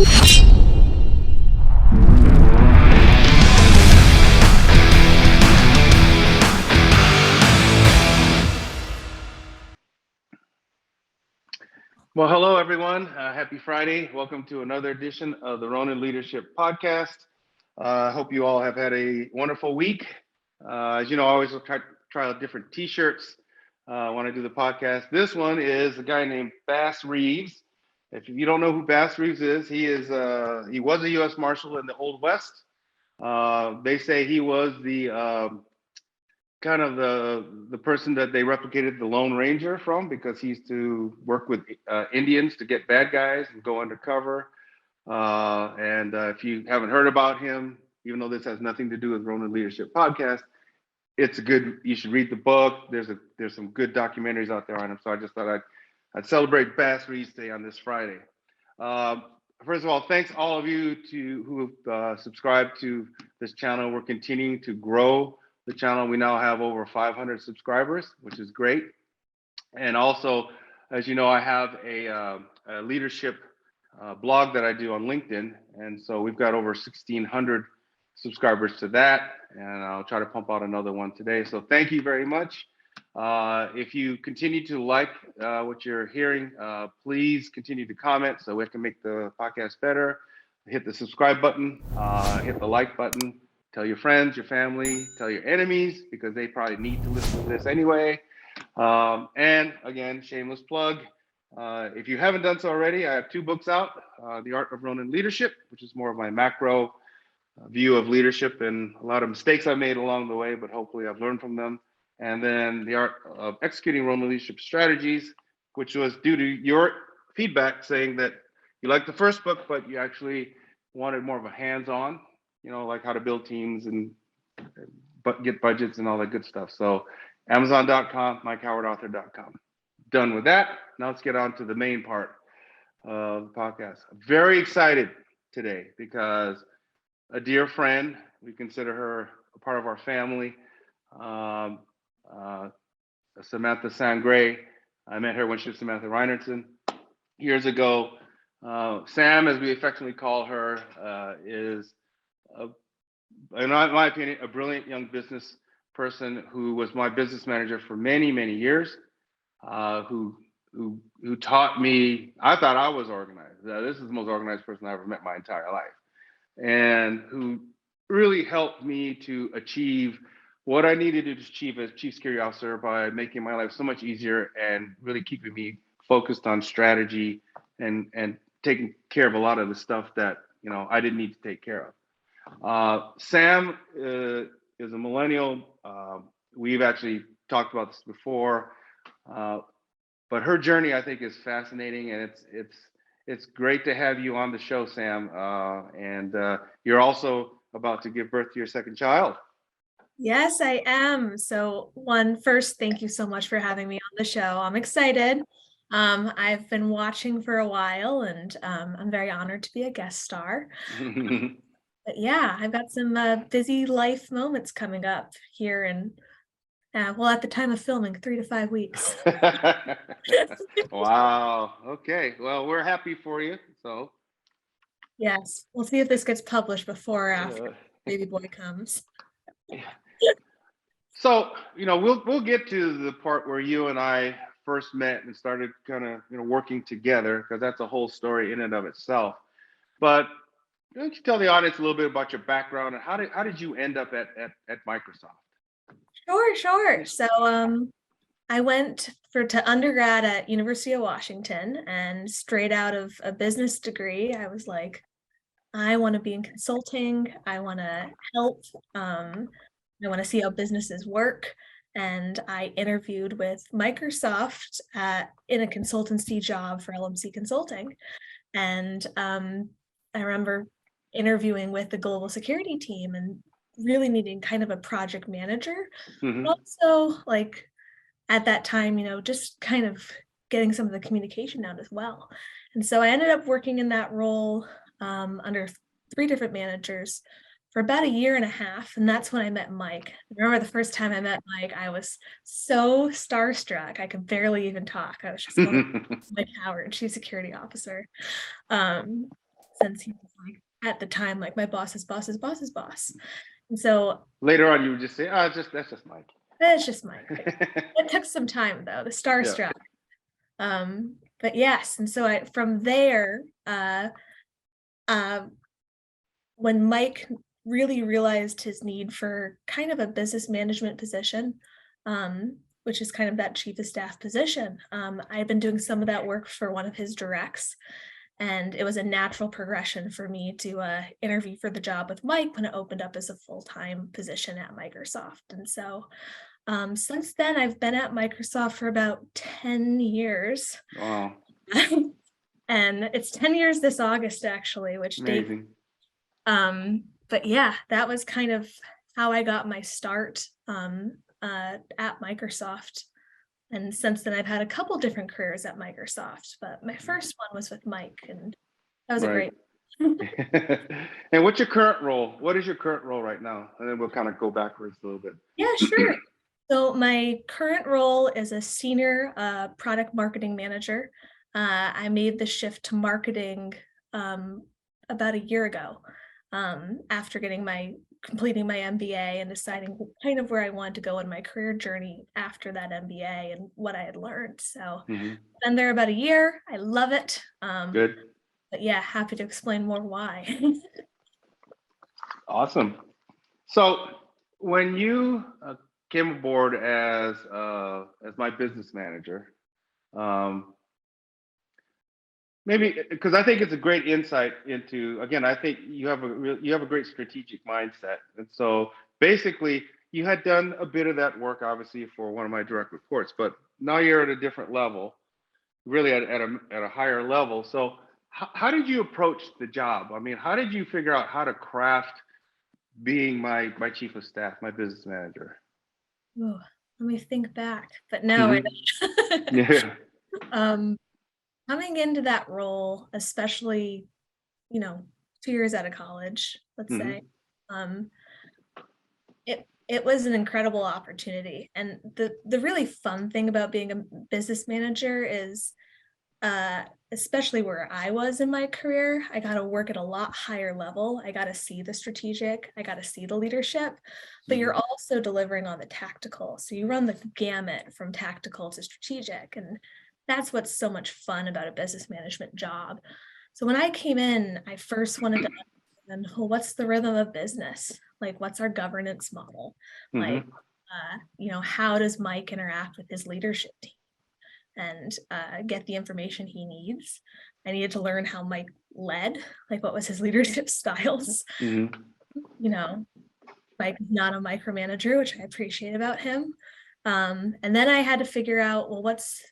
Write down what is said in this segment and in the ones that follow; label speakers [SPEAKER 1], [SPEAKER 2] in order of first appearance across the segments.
[SPEAKER 1] Well, hello, everyone. Happy Friday. Welcome to another edition of the Ronin Leadership Podcast. I hope you all have had a wonderful week. As you know, I always try out different T-shirts when I do the podcast. This one is a guy named Bass Reeves. If you don't know who Bass Reeves is, he was a U.S. Marshal in the Old West. They say he was the kind of the person that they replicated the Lone Ranger from, because he used to work with Indians to get bad guys and go undercover. And if you haven't heard about him, even though this has nothing to do with Ronin Leadership Podcast, you should read the book. There's some good documentaries out there on him. So I just thought I'd celebrate Bass Reeves Day on this Friday. First of all, thanks all of you who have subscribed to this channel. We're continuing to grow the channel. We now have over 500 subscribers, which is great. And also, as you know, I have a leadership blog that I do on LinkedIn. And so we've got over 1,600 subscribers to that. And I'll try to pump out another one today. So thank you very much. If you continue to like what you're hearing, please continue to comment so we can make the podcast better. Hit the subscribe button, hit the like button. Tell your friends, your family, tell your enemies, because they probably need to listen to this anyway. And again, shameless plug. If you haven't done so already, I have 2 books out. The Art of Ronin Leadership, which is more of my macro view of leadership and a lot of mistakes I made along the way, but hopefully I've learned from them. And then The Art of Executing Ronin Leadership Strategies, which was due to your feedback saying that you liked the first book, but you actually wanted more of a hands-on, like how to build teams and get budgets and all that good stuff. So Amazon.com, MikeHowardAuthor.com. Done with that. Now let's get on to the main part of the podcast. I'm very excited today because a dear friend, we consider her a part of our family, Samantha Sangray. I met her when she was Samantha Reinertson years ago. Sam, as we affectionately call her, is in my opinion, a brilliant young business person who was my business manager for many, many years, who taught me. I thought I was organized. This is the most organized person I ever met my entire life, and who really helped me to achieve what I needed to achieve as chief security officer by making my life so much easier and really keeping me focused on strategy and taking care of a lot of the stuff that I didn't need to take care of. Sam is a millennial. We've actually talked about this before, but her journey I think is fascinating, and it's great to have you on the show, Sam. And you're also about to give birth to your second child.
[SPEAKER 2] Yes, I am. So first, thank you so much for having me on the show. I'm excited. I've been watching for a while, and I'm very honored to be a guest star. But yeah, I've got some busy life moments coming up here in, at the time of filming, 3 to 5 weeks.
[SPEAKER 1] Wow. Okay. Well, we're happy for you. So.
[SPEAKER 2] Yes, we'll see if this gets published before or after baby boy comes.
[SPEAKER 1] So, we'll get to the part where you and I first met and started kind of, working together, because that's a whole story in and of itself. But why don't you tell the audience a little bit about your background and how did you end up at Microsoft?
[SPEAKER 2] Sure. So I went to undergrad at University of Washington, and straight out of a business degree, I was like, I want to be in consulting. I want to help. I want to see how businesses work. And I interviewed with Microsoft in a consultancy job for LMC Consulting. And I remember interviewing with the global security team and really needing kind of a project manager.
[SPEAKER 1] Mm-hmm.
[SPEAKER 2] Also, like at that time, just kind of getting some of the communication down as well. And so I ended up working in that role under 3 different managers for about 1.5 years. And that's when I met Mike. I remember the first time I met Mike, I was so starstruck. I could barely even talk. I was just going, Mike Howard, Chief Security Officer. since he was like at the time like my boss's boss's boss's boss. And so
[SPEAKER 1] Later on, you would just say, that's just Mike.
[SPEAKER 2] that's just Mike. It took some time though, the starstruck. But yes, and so from there, when Mike really realized his need for kind of a business management position, which is kind of that chief of staff position. I had been doing some of that work for one of his directs, and it was a natural progression for me to interview for the job with Mike when it opened up as a full-time position at Microsoft. And so since then, I've been at Microsoft for about 10 years.
[SPEAKER 1] Wow.
[SPEAKER 2] And it's 10 years this August, actually, which
[SPEAKER 1] Amazing.
[SPEAKER 2] But yeah, that was kind of how I got my start at Microsoft. And since then, I've had a couple different careers at Microsoft, but my first one was with Mike, and that was a great.
[SPEAKER 1] And what's your current role? What is your current role right now? And then we'll kind of go backwards a little bit.
[SPEAKER 2] Yeah, sure. So my current role is a senior product marketing manager. I made the shift to marketing about a year ago, after completing my MBA and deciding kind of where I wanted to go in my career journey after that MBA and what I had learned. So been there about a year. I love it.
[SPEAKER 1] Good.
[SPEAKER 2] But yeah, happy to explain more why.
[SPEAKER 1] Awesome. So when you came aboard as my business manager, maybe because I think it's a great insight into, again, I think you have a great strategic mindset. And so basically you had done a bit of that work, obviously, for one of my direct reports, but now you're at a different level, really at a higher level. So how did you approach the job? I mean, how did you figure out how to craft being my chief of staff, my business manager?
[SPEAKER 2] Ooh, let me think back. But no,
[SPEAKER 1] Yeah.
[SPEAKER 2] Coming into that role, especially, 2 years out of college, let's say, it was an incredible opportunity. And the really fun thing about being a business manager is, especially where I was in my career, I got to work at a lot higher level. I got to see the strategic, I got to see the leadership, but you're also delivering on the tactical. So you run the gamut from tactical to strategic. And that's what's so much fun about a business management job. So when I came in, I first wanted to understand, well, what's the rhythm of business? Like, what's our governance model? Like, how does Mike interact with his leadership team and get the information he needs? I needed to learn how Mike led, like what was his leadership styles. Mike is not a micromanager, which I appreciate about him. And then I had to figure out, well, what's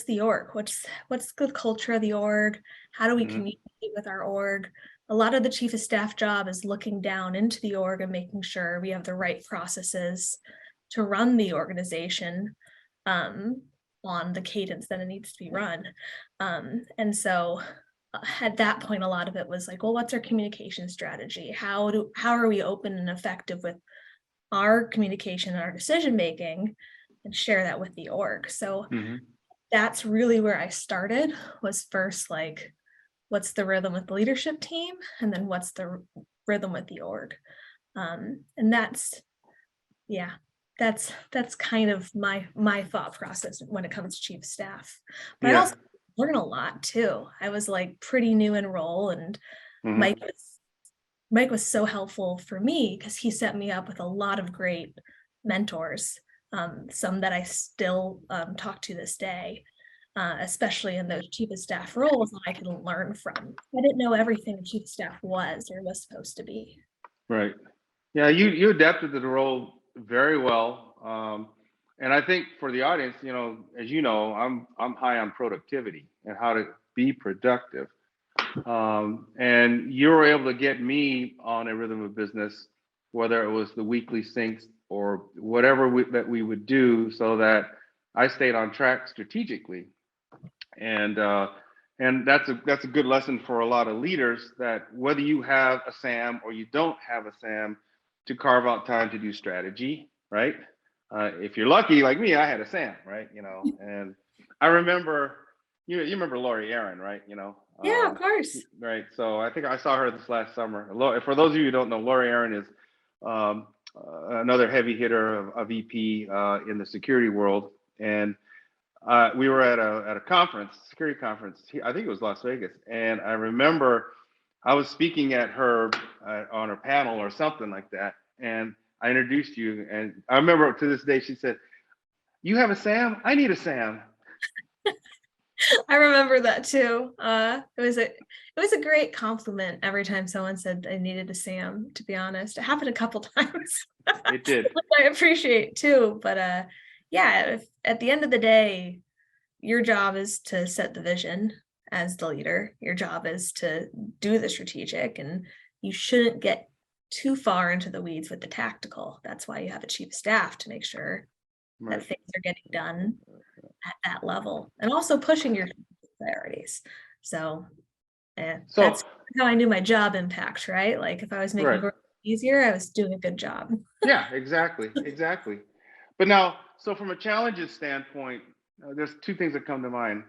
[SPEAKER 2] the org? What's the culture of the org? How do we communicate with our org? A lot of the chief of staff job is looking down into the org and making sure we have the right processes to run the organization on the cadence that it needs to be run. And so at that point, a lot of it was like, well, what's our communication strategy? How are we open and effective with our communication and our decision making, and share that with the org? So that's really where I started, was first like, what's the rhythm with the leadership team? And then what's the rhythm with the org? And that's kind of my thought process when it comes to chief of staff. But I also learn a lot too. I was like pretty new in role, and Mike was so helpful for me because he set me up with a lot of great mentors, some that I still talk to this day, especially in those chief of staff roles that I can learn from. I didn't know everything a chief of staff was or was supposed to be.
[SPEAKER 1] Right. Yeah, you adapted to the role very well. And I think for the audience, as you know, I'm high on productivity and how to be productive. And you were able to get me on a rhythm of business, whether it was the weekly syncs or whatever that we would do, so that I stayed on track strategically. And that's a good lesson for a lot of leaders, that whether you have a SAM or you don't have a SAM, to carve out time to do strategy, right? If you're lucky, like me, I had a SAM, right? And I remember, you remember Laurie Aaron, right?
[SPEAKER 2] Yeah, of course.
[SPEAKER 1] Right. So I think I saw her this last summer. For those of you who don't know, Lori Aaron is um, another heavy hitter of VP in the security world. And we were at a conference, security conference. I think it was Las Vegas, and I remember I was speaking at her on her panel or something like that, and I introduced you. And I remember to this day, she said, "You have a Sam? I need a Sam."
[SPEAKER 2] I remember that too. It was a great compliment every time someone said I needed a Sam, to be honest. It happened a couple times.
[SPEAKER 1] It did.
[SPEAKER 2] Which I appreciate too. But yeah, if, at the end of the day, your job is to set the vision as the leader. Your job is to do the strategic, and you shouldn't get too far into the weeds with the tactical. That's why you have a chief of staff, to make sure that
[SPEAKER 1] Right.
[SPEAKER 2] things are getting done at that level, and also pushing your priorities. So
[SPEAKER 1] So
[SPEAKER 2] that's how I knew my job impact, right? Like if I was making
[SPEAKER 1] right.
[SPEAKER 2] growth easier, I was doing a good job.
[SPEAKER 1] Yeah. Exactly. Exactly. But now, so from a challenges standpoint, there's two things that come to mind.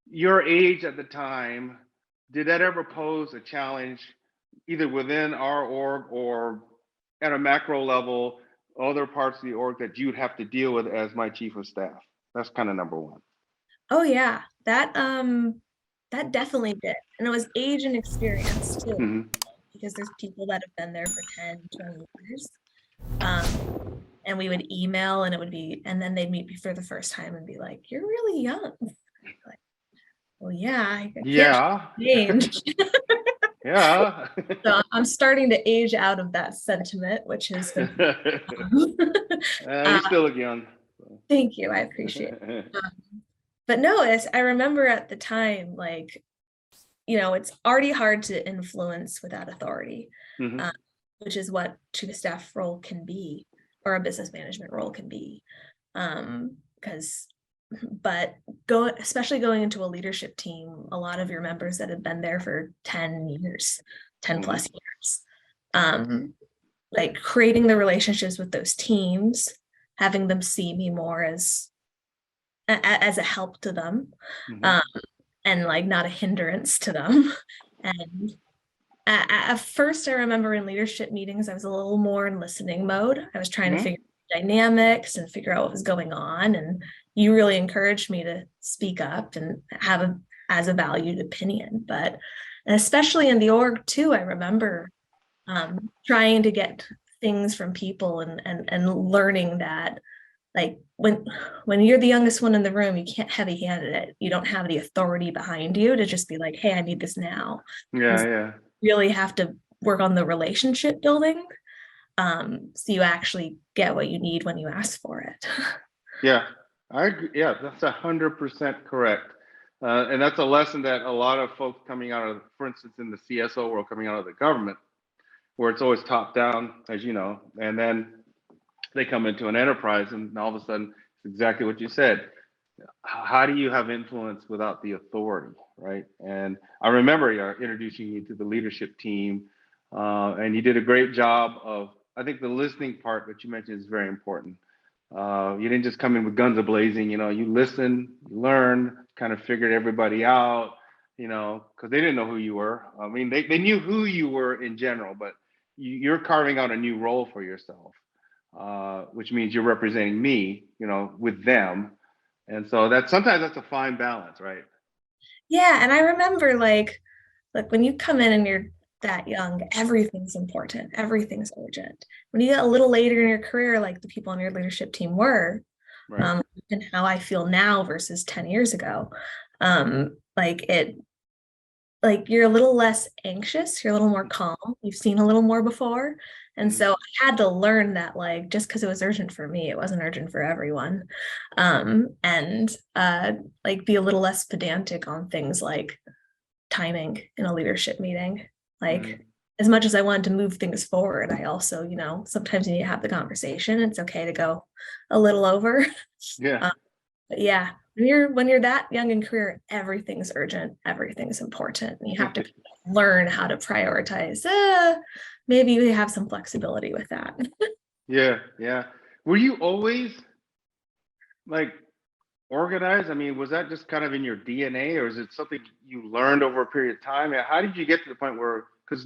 [SPEAKER 1] Your age at the time, did that ever pose a challenge either within our org or at a macro level, other parts of the org that you'd have to deal with as my chief of staff? That's kind of number one.
[SPEAKER 2] Oh yeah, that definitely did. And it was age and experience too,
[SPEAKER 1] Hmm.
[SPEAKER 2] because there's people that have been there for 10, 20 years. Um, and we would email and it would be, and then they'd meet me for the first time and be like, "You're really young." Like, well, yeah, I can't
[SPEAKER 1] Yeah.
[SPEAKER 2] change.
[SPEAKER 1] Yeah.
[SPEAKER 2] So I'm starting to age out of that sentiment, which has been
[SPEAKER 1] You
[SPEAKER 2] uh,
[SPEAKER 1] still look young.
[SPEAKER 2] thank you. I appreciate it. But no, I remember at the time, like, it's already hard to influence without authority,
[SPEAKER 1] Hmm.
[SPEAKER 2] um, which is what chief of staff role can be, or a business management role can be. Because, but especially going into a leadership team, a lot of your members that have been there for 10 years, 10
[SPEAKER 1] Hmm.
[SPEAKER 2] plus years, like creating the relationships with those teams, having them see me more as a help to them.
[SPEAKER 1] Hmm.
[SPEAKER 2] Um, and like not a hindrance to them. And at first, I remember in leadership meetings, I was a little more in listening mode. I was trying to
[SPEAKER 1] Hmm.
[SPEAKER 2] figure out dynamics and figure out what was going on. And you really encouraged me to speak up and have as a valued opinion. But especially in the org too, I remember trying to get things from people and learning that, like, when you're the youngest one in the room, you can't heavy hand it. You don't have the authority behind you to just be like, "Hey, I need this now."
[SPEAKER 1] Yeah, yeah.
[SPEAKER 2] You really have to work on the relationship building, so you actually get what you need when you ask for it.
[SPEAKER 1] Yeah, I agree. Yeah, that's 100% correct. And that's a lesson that a lot of folks coming out of, for instance, in the CSO world, coming out of the government, where it's always top down, as you know, and then they come into an enterprise, and all of a sudden, it's exactly what you said. How do you have influence without the authority, right? And I remember introducing you to the leadership team, and you did a great job of. I think the listening part that you mentioned is very important. You didn't just come in with guns a blazing. You listened, you learned, kind of figured everybody out. Because they didn't know who you were. I mean, they knew who you were in general, but you're carving out a new role for yourself, which means you're representing me, with them. And so sometimes that's a fine balance, right?
[SPEAKER 2] Yeah, and I remember like when you come in and you're that young, everything's important, everything's urgent. When you get a little later in your career, like the people on your leadership team were,
[SPEAKER 1] Right.
[SPEAKER 2] and how I feel now versus 10 years ago, like you're a little less anxious, you're a little more calm, you've seen a little more before. And
[SPEAKER 1] Mhm.
[SPEAKER 2] so I had to learn that, like, just because it was urgent for me, it wasn't urgent for everyone. And like be a little less pedantic on things like timing in a leadership meeting. Like,
[SPEAKER 1] Mhm.
[SPEAKER 2] as much as I wanted to move things forward, I also, sometimes you need to have the conversation. It's okay to go a little over.
[SPEAKER 1] Yeah.
[SPEAKER 2] But yeah, when you're that young in career, everything's urgent, everything's important. And you have to learn how to prioritize. Maybe you have some flexibility with that.
[SPEAKER 1] Yeah. Yeah. Were you always like organized? I mean, was that just kind of in your DNA, or is it something you learned over a period of time? How did you get to the point where, because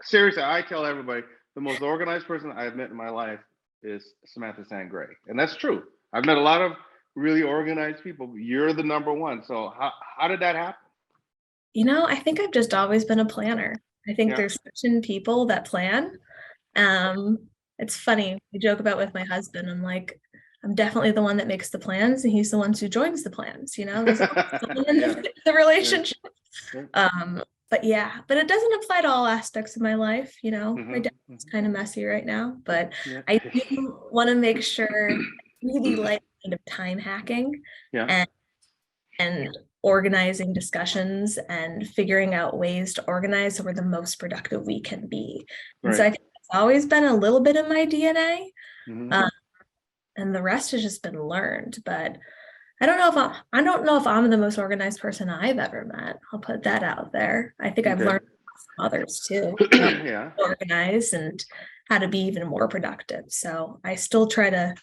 [SPEAKER 1] seriously, I tell everybody the most organized person I've met in my life is Samantha Sangray. And that's true. I've met a lot of really organized people, but you're the number one. So how did that happen?
[SPEAKER 2] I think I've just always been a planner. I think
[SPEAKER 1] Yeah.
[SPEAKER 2] there's certain people that plan. Um, it's funny, we joke about with my husband. I'm like, I'm definitely the one that makes the plans, and he's the one who joins the plans. There's always someone in
[SPEAKER 1] Yeah.
[SPEAKER 2] the
[SPEAKER 1] Yeah.
[SPEAKER 2] relationship.
[SPEAKER 1] Yeah.
[SPEAKER 2] But yeah, but it doesn't apply to all aspects of my life. My
[SPEAKER 1] Hmm.
[SPEAKER 2] dad is kind of messy right now, but
[SPEAKER 1] Yeah.
[SPEAKER 2] I do want to make sure I really like kind of time hacking
[SPEAKER 1] Yeah.
[SPEAKER 2] and organizing discussions and figuring out ways to organize so we're the most productive we can be. And so
[SPEAKER 1] Right.
[SPEAKER 2] I think it's always been a little bit in my DNA.
[SPEAKER 1] Hmm.
[SPEAKER 2] Um, and the rest has just been learned. But I don't know if I'm the most organized person I've ever met. I'll put that out there. I think I've
[SPEAKER 1] Okay.
[SPEAKER 2] learned from others too,
[SPEAKER 1] Yeah.
[SPEAKER 2] organize and how to be even more productive. So I still try to,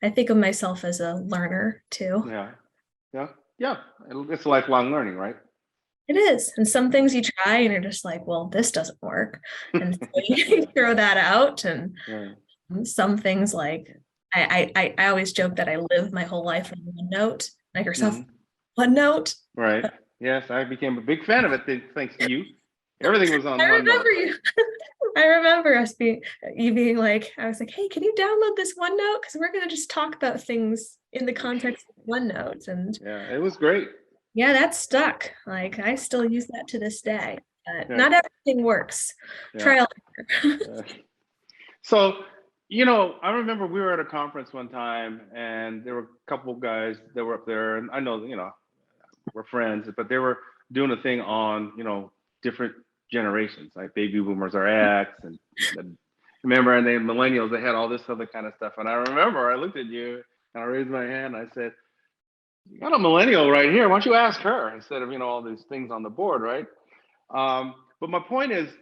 [SPEAKER 2] I think of myself as a learner too.
[SPEAKER 1] Yeah. Yeah. Yeah. It's lifelong learning, right?
[SPEAKER 2] It is. And some things you try and you're just like, well, this doesn't work. And so you throw that out. And
[SPEAKER 1] Right.
[SPEAKER 2] some things like I always joke that I live my whole life on OneNote, like yourself,
[SPEAKER 1] Hmm.
[SPEAKER 2] OneNote.
[SPEAKER 1] Right. Yes, I became a big fan of it thanks to you. Everything was on
[SPEAKER 2] I
[SPEAKER 1] OneNote.
[SPEAKER 2] remember you. I remember you being like, I was like, hey, can you download this OneNote? Because we're gonna just talk about things in the context of OneNote. And
[SPEAKER 1] Yeah, it was great.
[SPEAKER 2] yeah, that's stuck. Like I still use that to this day. But
[SPEAKER 1] Yeah.
[SPEAKER 2] not everything works.
[SPEAKER 1] Yeah.
[SPEAKER 2] Trial and error.
[SPEAKER 1] Yeah. So, I remember we were at a conference one time and there were a couple of guys that were up there, and I know, we're friends, but they were doing a thing on, different generations, like baby boomers are X and remember, and then millennials, they had all this other kind of stuff. And I remember I looked at you and I raised my hand and I said, you got a millennial right here. Why don't you ask her instead of, all these things on the board, right? But my point is,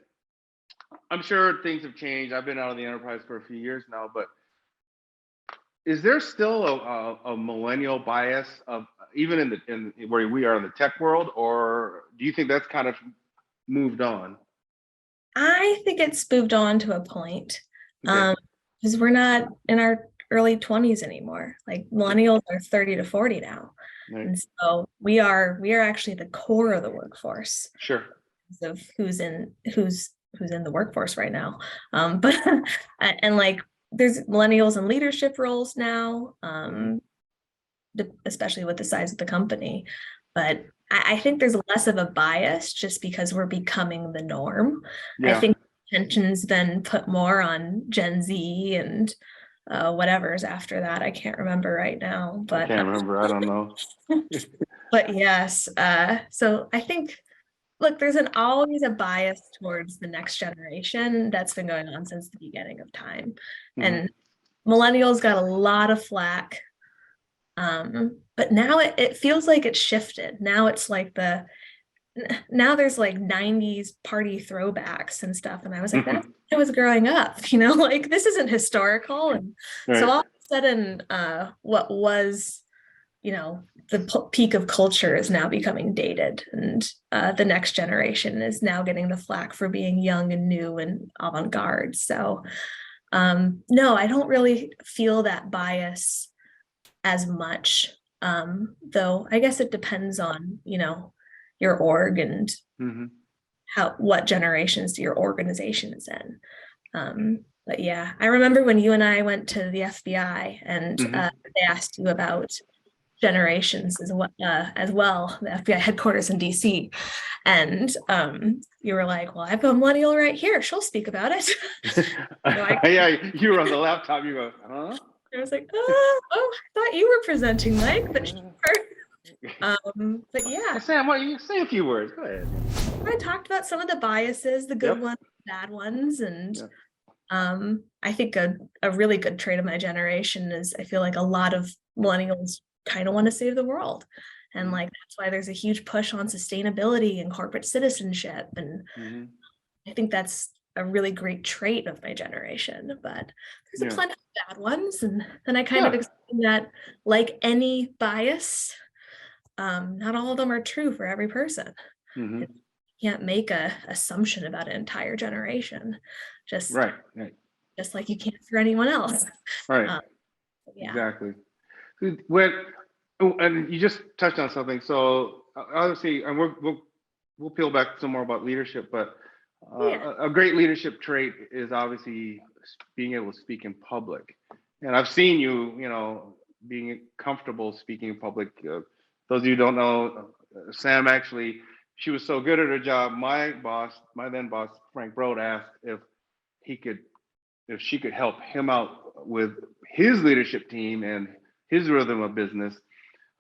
[SPEAKER 1] I'm sure things have changed. I've been out of the enterprise for a few years now, but is there still a millennial bias of even in where we are in the tech world, or do you think that's kind of moved on?
[SPEAKER 2] I think it's moved on to a point.
[SPEAKER 1] Okay.
[SPEAKER 2] Because we're not in our early 20s anymore. Like millennials are 30 to 40 now.
[SPEAKER 1] Right.
[SPEAKER 2] And so we are actually the core of the workforce
[SPEAKER 1] Sure.
[SPEAKER 2] of who's in the workforce right now. But and like there's millennials in leadership roles now, especially with the size of the company. But I think there's less of a bias just because we're becoming the norm. I
[SPEAKER 1] Yeah.
[SPEAKER 2] think attention's been put more on Gen Z and whatever's after that. I can't remember right now,
[SPEAKER 1] I can't remember. I don't know.
[SPEAKER 2] but yes. So I think look, there's always a bias towards the next generation that's been going on since the beginning of time,
[SPEAKER 1] Hmm.
[SPEAKER 2] and millennials got a lot of flack. But now it feels like it's shifted. Now it's like now there's like 90s party throwbacks and stuff. And I was like, that's when I was growing up, like this isn't historical. And so
[SPEAKER 1] Right.
[SPEAKER 2] all of a sudden, what was, the peak of culture is now becoming dated. And the next generation is now getting the flack for being young and new and avant-garde. So no, I don't really feel that bias as much. Though I guess it depends on, your org and
[SPEAKER 1] Hmm.
[SPEAKER 2] what generations your organization is in. But yeah, I remember when you and I went to the FBI and
[SPEAKER 1] Hmm.
[SPEAKER 2] they asked you about generations as well, the FBI headquarters in DC. And you were like, well, I've got a millennial right here. She'll speak about it. So
[SPEAKER 1] Yeah, you were on the laptop. You go, huh?
[SPEAKER 2] I was like, oh, I thought you were presenting, Mike, but sure. But yeah,
[SPEAKER 1] Sam, what you say a few words? Go ahead.
[SPEAKER 2] I talked about some of the biases, the good
[SPEAKER 1] Yep.
[SPEAKER 2] ones, bad ones, and
[SPEAKER 1] Yep.
[SPEAKER 2] I think a really good trait of my generation is I feel like a lot of millennials kind of want to save the world. And like that's why there's a huge push on sustainability and corporate citizenship. And
[SPEAKER 1] Mm-hmm.
[SPEAKER 2] I think that's a really great trait of my generation, but there's a
[SPEAKER 1] Yeah.
[SPEAKER 2] plenty of bad ones. And then I kind of
[SPEAKER 1] Yeah.
[SPEAKER 2] explained that, like any bias, not all of them are true for every person.
[SPEAKER 1] Hmm.
[SPEAKER 2] You can't make a assumption about an entire generation, just
[SPEAKER 1] Right. Right.
[SPEAKER 2] just like you can't for anyone else.
[SPEAKER 1] Right.
[SPEAKER 2] Um, yeah.
[SPEAKER 1] Exactly. When and you just touched on something. So obviously, and we'll peel back some more about leadership, but
[SPEAKER 2] Yeah.
[SPEAKER 1] a great leadership trait is obviously being able to speak in public. And I've seen you, being comfortable speaking in public. Those of you who don't know, Sam actually, she was so good at her job. My then boss, Frank Broad, asked he could if she could help him out with his leadership team and his rhythm of business.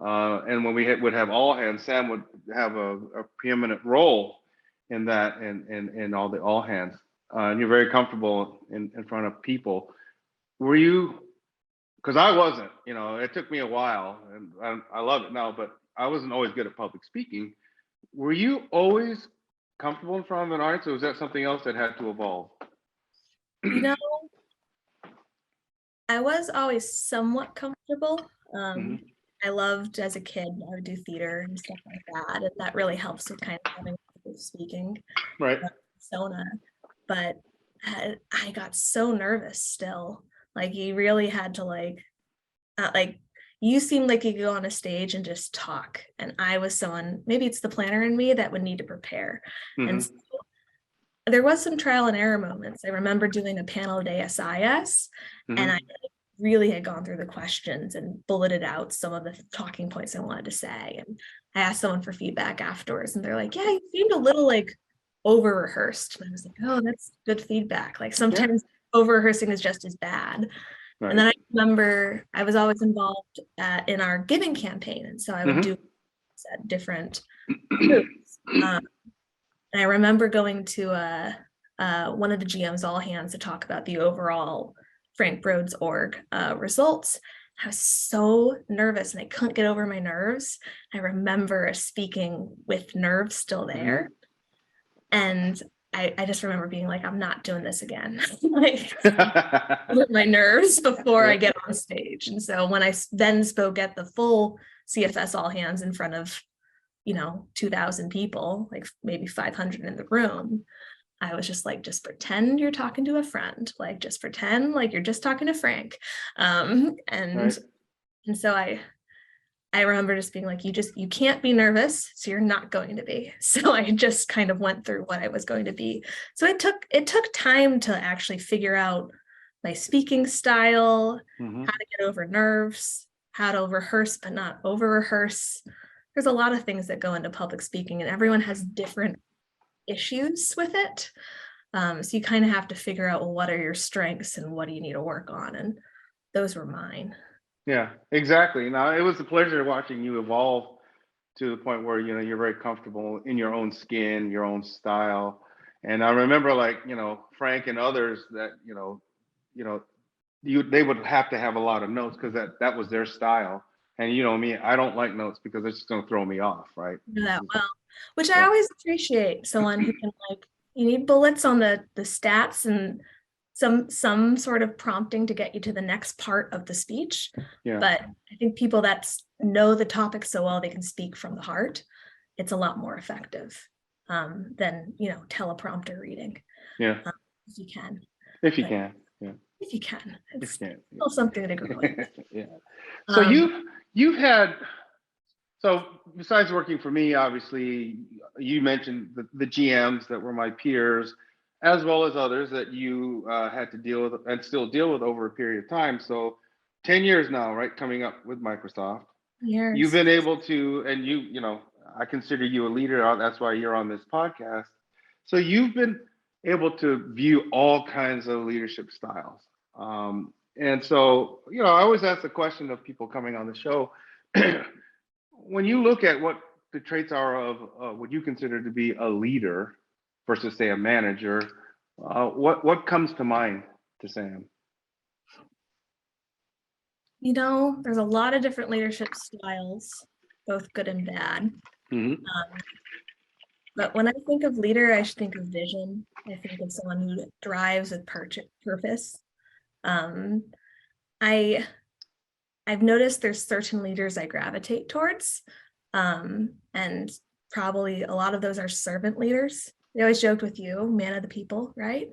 [SPEAKER 1] And when would have all hands, Sam would have a preeminent role in that and all the all hands. And you're very comfortable in front of people. Were you? Because I wasn't. It took me a while, and I love it now. But I wasn't always good at public speaking. Were you always comfortable in front of an audience, or was that something else that had to evolve?
[SPEAKER 2] You know, I was always somewhat comfortable.
[SPEAKER 1] Hmm.
[SPEAKER 2] I loved as a kid, I would do theater and stuff like that. And that really helps with kind of having public speaking
[SPEAKER 1] Right.
[SPEAKER 2] persona. But I got so nervous still. Like you really had to like you seemed like you could go on a stage and just talk. And I was someone, maybe it's the planner in me that would need to prepare. And
[SPEAKER 1] Hmm.
[SPEAKER 2] so there was some trial and error moments. I remember doing a panel day SIS, and I
[SPEAKER 1] Hmm.
[SPEAKER 2] really had gone through the questions and bulleted out some of the talking points I wanted to say. And I asked someone for feedback afterwards, and they're like, "Yeah, you seemed a little like over rehearsed." And I was like, "Oh, that's good feedback. Like
[SPEAKER 1] Yeah.
[SPEAKER 2] sometimes over rehearsing is just as bad." And
[SPEAKER 1] Right.
[SPEAKER 2] then I remember I was always involved in our giving campaign, and so I would do
[SPEAKER 1] Hmm.
[SPEAKER 2] at different groups. And I remember going to one of the GM's all hands to talk about the overall Frank Broad's org results. I was so nervous and I couldn't get over my nerves. I remember speaking with nerves still there.
[SPEAKER 1] Hmm.
[SPEAKER 2] And I just remember being like, I'm not doing this again. Like, with my nerves before I
[SPEAKER 1] Yeah.
[SPEAKER 2] get on stage. And so when I then spoke at the full CFS all hands in front of 2,000 people, like maybe 500 in the room, I was just like, just pretend you're talking to a friend, like just pretend like you're just talking to Frank. And
[SPEAKER 1] Right.
[SPEAKER 2] so I remember just being like, you can't be nervous, so you're not going to be. So I just kind of went through what I was going to be. So it took time to actually figure out my speaking style,
[SPEAKER 1] Hmm.
[SPEAKER 2] how to get over nerves, how to rehearse but not over rehearse. There's a lot of things that go into public speaking, and everyone has different issues with it. So you kind of have to figure out, well, what are your strengths and what do you need to work on? And those were mine.
[SPEAKER 1] Yeah, exactly. Now, it was a pleasure watching you evolve to the point where you're very comfortable in your own skin, your own style. And I remember, like, Frank and others that you know they would have to have a lot of notes because that was their style. And me, I don't like notes because it's just going to throw me off, right?
[SPEAKER 2] Do that well, which I
[SPEAKER 1] Yeah.
[SPEAKER 2] always appreciate someone who can, like, you need bullets on the stats and some sort of prompting to get you to the next part of the speech.
[SPEAKER 1] Yeah.
[SPEAKER 2] But I think people that know the topic so well they can speak from the heart, it's a lot more effective than teleprompter reading,
[SPEAKER 1] Yeah.
[SPEAKER 2] if you can.
[SPEAKER 1] If you
[SPEAKER 2] But
[SPEAKER 1] can. Yeah.
[SPEAKER 2] if you can,
[SPEAKER 1] If
[SPEAKER 2] it's
[SPEAKER 1] you can.
[SPEAKER 2] still something to grow in.
[SPEAKER 1] Yeah. Yeah. So
[SPEAKER 2] Um,
[SPEAKER 1] you've had so besides working for me, obviously, you mentioned the GMs that were my peers, as well as others that you had to deal with and still deal with over a period of time. So 10 years now, right, coming up with Microsoft. You've
[SPEAKER 2] years.
[SPEAKER 1] been able to, and I consider you a leader. That's why you're on this podcast. So you've been able to view all kinds of leadership styles. And so, I always ask the question of people coming on the show, when you look at what the traits are of what you consider to be a leader versus, say, a manager, what comes to mind to Sam?
[SPEAKER 2] There's a lot of different leadership styles, both good and bad.
[SPEAKER 1] Hmm.
[SPEAKER 2] Um, But when I think of leader, I should think of vision. I think of someone who drives with purpose. Um, I I've noticed there's certain leaders I gravitate towards, and probably a lot of those are servant leaders. I always joked with you, man of the people, right?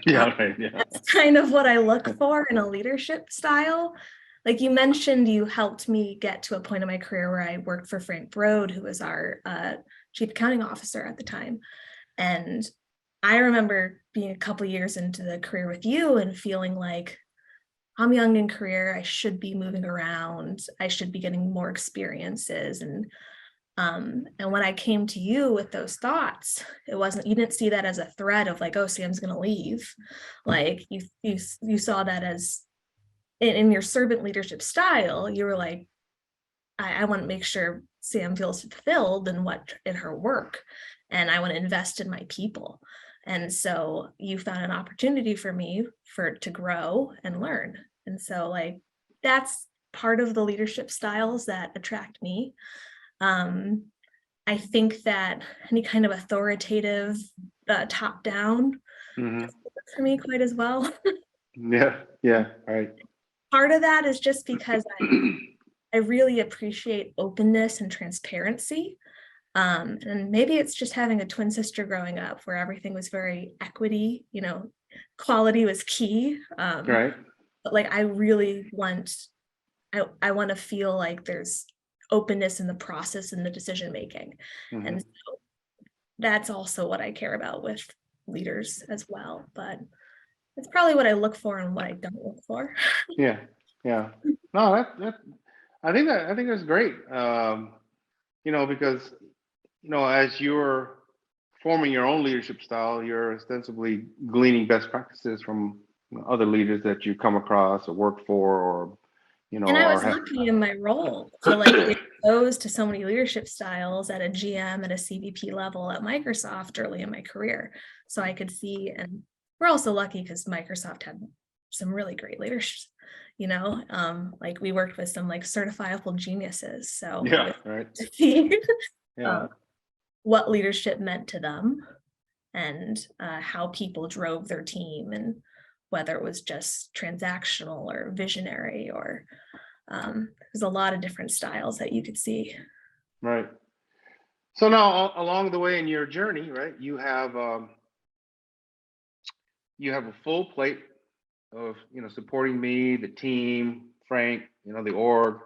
[SPEAKER 1] Yeah, right. Yeah.
[SPEAKER 2] That's kind of what I look for in a leadership style. Like you mentioned, you helped me get to a point in my career where I worked for Frank Brode, who was our chief accounting officer at the time. And I remember being a couple years into the career with you and feeling like I'm young in career, I should be moving around, I should be getting more experiences. And when I came to you with those thoughts, it wasn't, you didn't see that as a threat of like, oh, Sam's going to leave. Like you saw that as in your servant leadership style, you were like, I want to make sure Sam feels fulfilled in her work, and I want to invest in my people. And so you found an opportunity for me to grow and learn. And so like that's part of the leadership styles that attract me. Um, I think that any kind of authoritative top down
[SPEAKER 1] Hmm.
[SPEAKER 2] for me quite as well.
[SPEAKER 1] Yeah. Yeah. Right.
[SPEAKER 2] Part of that is just because I really appreciate openness and transparency. And maybe it's just having a twin sister growing up where everything was very equity, quality was key.
[SPEAKER 1] Right.
[SPEAKER 2] But like I really I want to feel like there's openness in the process and the decision making. And
[SPEAKER 1] Hmm.
[SPEAKER 2] so that's also what I care about with leaders as well. But it's probably what I look for and what I don't look for.
[SPEAKER 1] Yeah. Yeah. No, I think that's great. Because as you're forming your own leadership style, you're ostensibly gleaning best practices from other leaders that you come across or work for, or
[SPEAKER 2] And I
[SPEAKER 1] or
[SPEAKER 2] was
[SPEAKER 1] have.
[SPEAKER 2] lucky in my role to like get exposed to so many leadership styles at a GM at a CVP level at Microsoft early in my career. So I could see, and we're also lucky because Microsoft had some really great leaders, like we worked with some like certifiable geniuses. So it
[SPEAKER 1] Yeah.
[SPEAKER 2] was
[SPEAKER 1] Right.
[SPEAKER 2] to see
[SPEAKER 1] Yeah.
[SPEAKER 2] um, what leadership meant to them and how people drove their team and whether it was just transactional or visionary or there's a lot of different styles that you could see.
[SPEAKER 1] Right. So now along the way in your journey, right, you have a full plate of supporting me, the team, Frank, the org,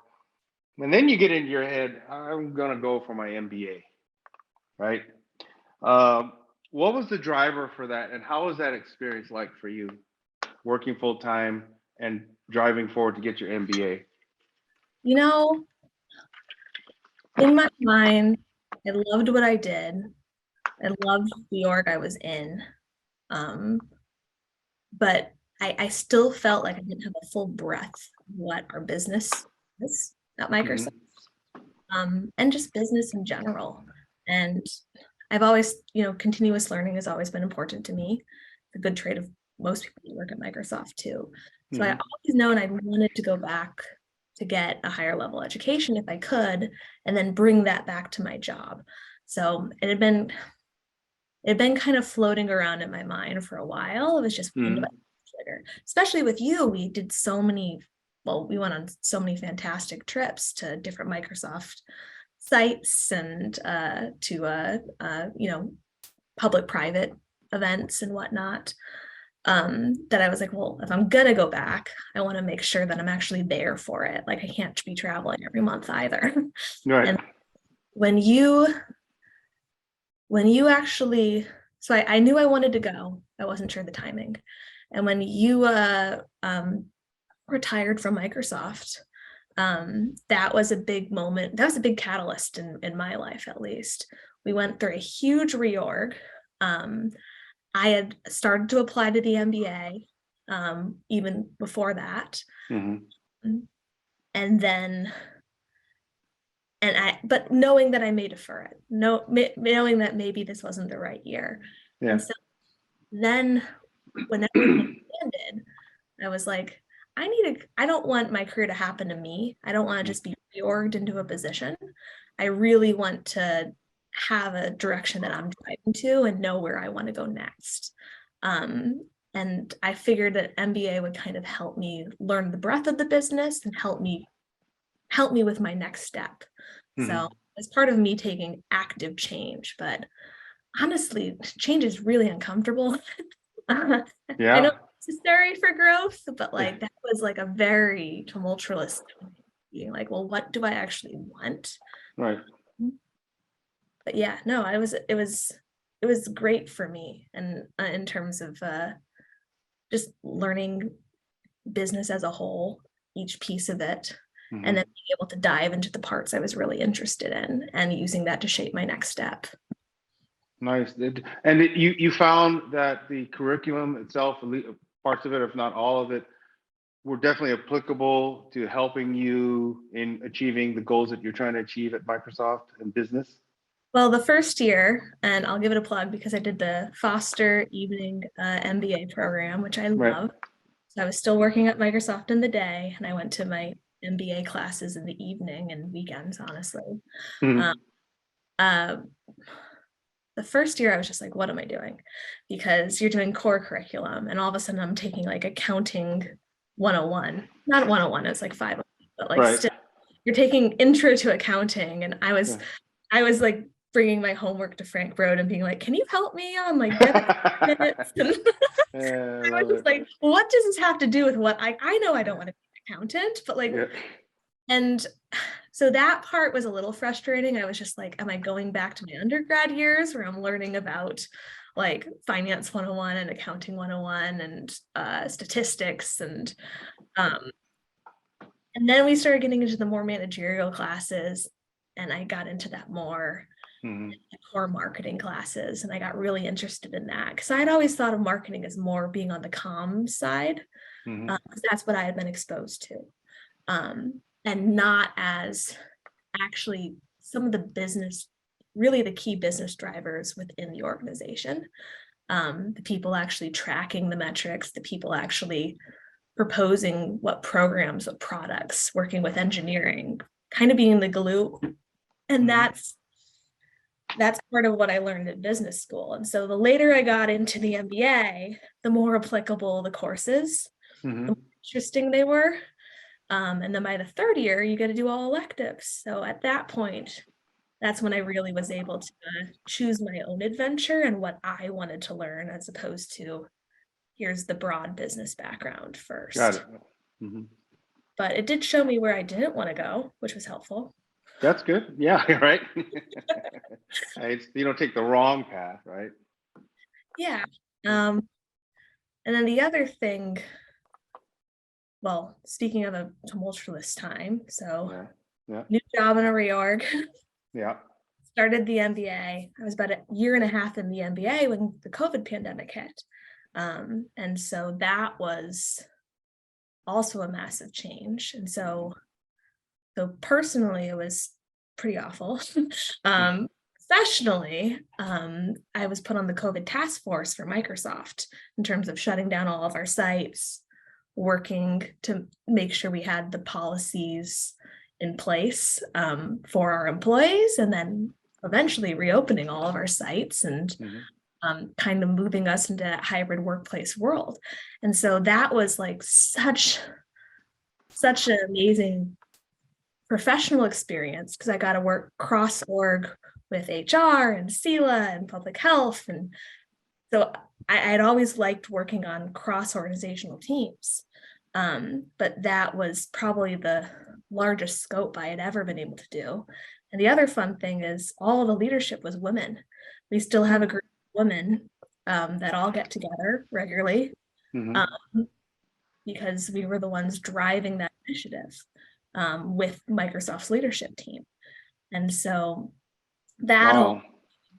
[SPEAKER 1] and then you get into your head, I'm gonna go for my MBA, right? Um, what was the driver for that, and how was that experience like for you, working full time and driving forward to get your MBA?
[SPEAKER 2] You know, in my mind, I loved what I did. I loved the org I was in. Um, but I still felt like I didn't have a full breadth of what our business is at Microsoft,
[SPEAKER 1] Hmm.
[SPEAKER 2] and just business in general. And I've always, continuous learning has always been important to me. It's a good trait of most people who work at Microsoft too. So I
[SPEAKER 1] Hmm.
[SPEAKER 2] always known I wanted to go back to get a higher level education if I could, and then bring that back to my job. So it had been kind of floating around in my mind for a while. It was just when do I
[SPEAKER 1] Hmm.
[SPEAKER 2] trigger? Especially with you, we did so many, well, we went on so many fantastic trips to different Microsoft sites and to public-private events and whatnot. That I was like, well, if I'm gonna go back, I want to make sure that I'm actually there for it. Like I can't be traveling every month either.
[SPEAKER 1] Right.
[SPEAKER 2] And when you actually, so I knew I wanted to go, I wasn't sure the timing. And when you retired from Microsoft, that was a big moment. That was a big catalyst in my life, at least. We went through a huge reorg. I had started to apply to the MBA even before that.
[SPEAKER 1] Hmm.
[SPEAKER 2] And then, but knowing that I may defer it, knowing that maybe this wasn't the right year.
[SPEAKER 1] Yeah.
[SPEAKER 2] And so then when everything ended, I was like, I don't want my career to happen to me. I don't want to just be reorged into a position. I really want to have a direction that I'm driving to and know where I want to go next. And I figured that MBA would kind of help me learn the breadth of the business and help me with my next step. So as part of me taking active change, but honestly, change is really uncomfortable. I know it's necessary for growth, but like that was like a very tumultuous being like, well, what do I actually want?
[SPEAKER 1] Right.
[SPEAKER 2] But yeah, no, it was great for me, and in terms of just learning business as a whole, each piece of it, and then being able to dive into the parts I was really interested in and using that to shape my next step.
[SPEAKER 1] Nice. And you found that the curriculum itself, parts of it, if not all of it, were definitely applicable to helping you in achieving the goals that you're trying to achieve at Microsoft and business?
[SPEAKER 2] Well, the first year, and I'll give it a plug because I did the Foster Evening MBA program, which I
[SPEAKER 1] Right.
[SPEAKER 2] love. So I was still working at Microsoft in the day, and I went to my MBA classes in the evening and weekends, honestly. Uh, the first year I was just like, what am I doing? Because you're doing core curriculum, and all of a sudden I'm taking like accounting 101, not 101, it's like 501, but like
[SPEAKER 1] Right.
[SPEAKER 2] still you're taking intro to accounting. And I was like bringing my homework to Frank Broad and being like, can you help me on like debit minutes? And I was just like, what does this have to do with what I know I don't want to be an accountant, but like, and so that part was a little frustrating. I was just like, am I going back to my undergrad years where I'm learning about like finance 101 and accounting 101 and statistics and then we started getting into the more managerial classes, and I got into that more core marketing classes, and I got really interested in that because I had always thought of marketing as more being on the comms side. That's what I had been exposed to. And not as actually some of the business, really the key business drivers within the organization. The people actually tracking the metrics, the people actually proposing what programs, what products, working with engineering, kind of being the glue. And that's part of what I learned at business school. And so the later I got into the MBA, the more applicable the courses, the more interesting they were. And then by the third year, you get to do all electives. So at that point, that's when I really was able to choose my own adventure and what I wanted to learn, as opposed to here's the broad business background first.
[SPEAKER 1] Got it.
[SPEAKER 2] But it did show me where I didn't want to go, which was helpful.
[SPEAKER 1] That's good. Yeah, right. You don't take the wrong path, right?
[SPEAKER 2] Yeah. And then the other thing, well, speaking of a tumultuous time, so new job in a reorg. Started the MBA. I was about a year and a half in the MBA when the COVID pandemic hit. And so that was also a massive change. And so personally, it was pretty awful. Professionally, I was put on the COVID task force for Microsoft in terms of shutting down all of our sites, working to make sure we had the policies in place for our employees, and then eventually reopening all of our sites and kind of moving us into that hybrid workplace world. And so that was like such an amazing professional experience because I got to work cross-org with HR and CELA and public health. And so I'd always liked working on cross-organizational teams. But that was probably the largest scope I had ever been able to do. And the other fun thing is all of the leadership was women. We still have a group of women that all get together regularly because we were the ones driving that initiative with Microsoft's leadership team. And so that'll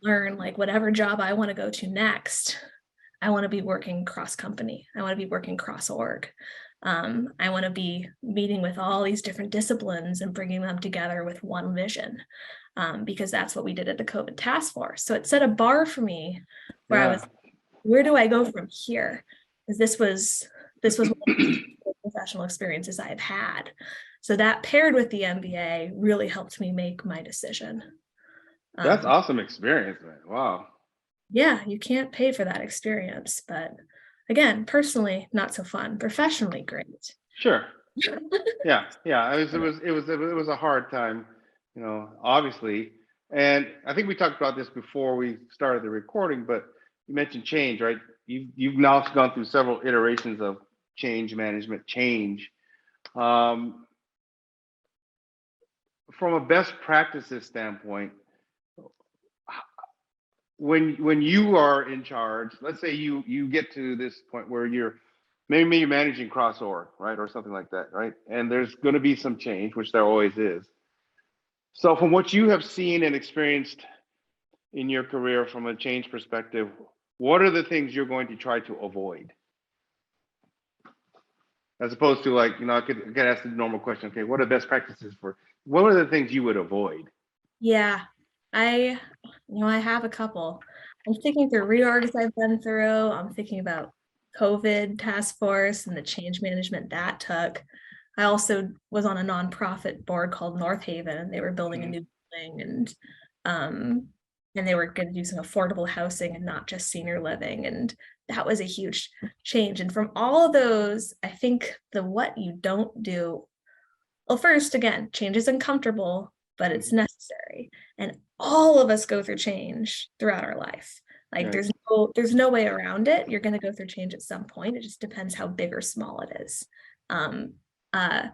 [SPEAKER 2] learn like whatever job I want to go to next, I want to be working cross company. I want to be working cross org. I want to be meeting with all these different disciplines and bringing them together with one vision, because that's what we did at the COVID task force. So it set a bar for me where I was, where do I go from here? Because this was one of the professional experiences I've had. So that paired with the MBA really helped me make my decision.
[SPEAKER 1] That's awesome experience, man. Wow.
[SPEAKER 2] Yeah, you can't pay for that experience, but again, personally, not so fun. Professionally, great.
[SPEAKER 1] Sure. Yeah, yeah. It was a hard time, obviously. And I think we talked about this before we started the recording, but you mentioned change, right? You've now gone through several iterations of change management, change. Um, from a best practices standpoint, when you are in charge, let's say you get to this point where maybe you're managing cross org, right, or something like that, right? And there's going to be some change, which there always is. So, from what you have seen and experienced in your career from a change perspective, what are the things you're going to try to avoid? As opposed to, like, I could ask the normal question, okay, what are best practices what are the things you would avoid?
[SPEAKER 2] Yeah, I have a couple. I'm thinking through reorgs I've been through. I'm thinking about COVID task force and the change management that took. I also was on a nonprofit board called North Haven, and they were building a
[SPEAKER 1] Mm-hmm.
[SPEAKER 2] new building, um and they were going to do some affordable housing and not just senior living. And that was a huge change. And from all of those, I think the what you don't do, well, first, again, change is uncomfortable, but it's
[SPEAKER 1] Mm-hmm.
[SPEAKER 2] necessary. And all of us go through change throughout our life. Like
[SPEAKER 1] Right.
[SPEAKER 2] there's no way around it. You're going to go through change at some point. It just depends how big or small it is. Um, uh,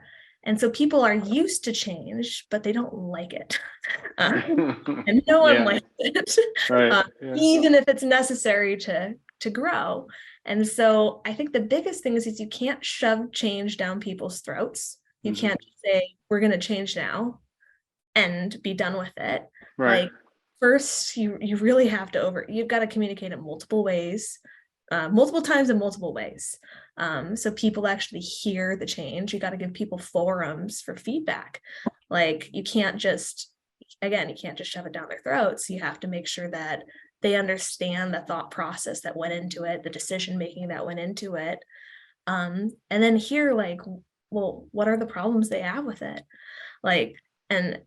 [SPEAKER 2] and so people are used to change, but they don't like it. And no one
[SPEAKER 1] Yeah.
[SPEAKER 2] likes it,
[SPEAKER 1] Right.
[SPEAKER 2] uh,
[SPEAKER 1] Yeah.
[SPEAKER 2] even if it's necessary to grow. And so I think the biggest thing is you can't shove change down people's throats. You
[SPEAKER 1] Mm-hmm.
[SPEAKER 2] can't say, we're going to change now and be done with it.
[SPEAKER 1] Right.
[SPEAKER 2] Like, first, you really have to you've got to communicate in multiple ways, multiple times in multiple ways. So people actually hear the change. You got to give people forums for feedback. Like, you can't just shove it down their throats. You have to make sure that they understand the thought process that went into it, the decision making that went into it. And then hear, like, well, what are the problems they have with it? Like, and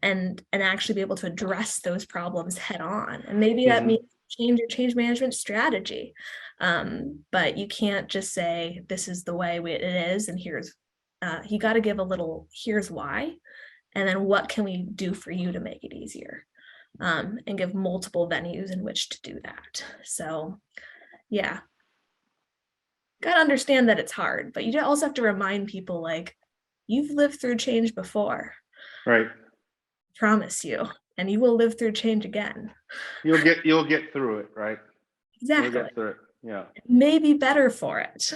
[SPEAKER 2] actually be able to address those problems head on. And maybe that
[SPEAKER 1] Mm-hmm.
[SPEAKER 2] means change your change management strategy. But you can't just say, this is the way it is, and you got to give a little, here's why, and then what can we do for you to make it easier, and give multiple venues in which to do that. So yeah, got to understand that it's hard, but you also have to remind people, like, you've lived through change before,
[SPEAKER 1] Right.
[SPEAKER 2] promise you, and you will live through change again.
[SPEAKER 1] You'll get through it, right? You'll
[SPEAKER 2] Exactly.
[SPEAKER 1] get through it. Yeah.
[SPEAKER 2] Maybe better for it,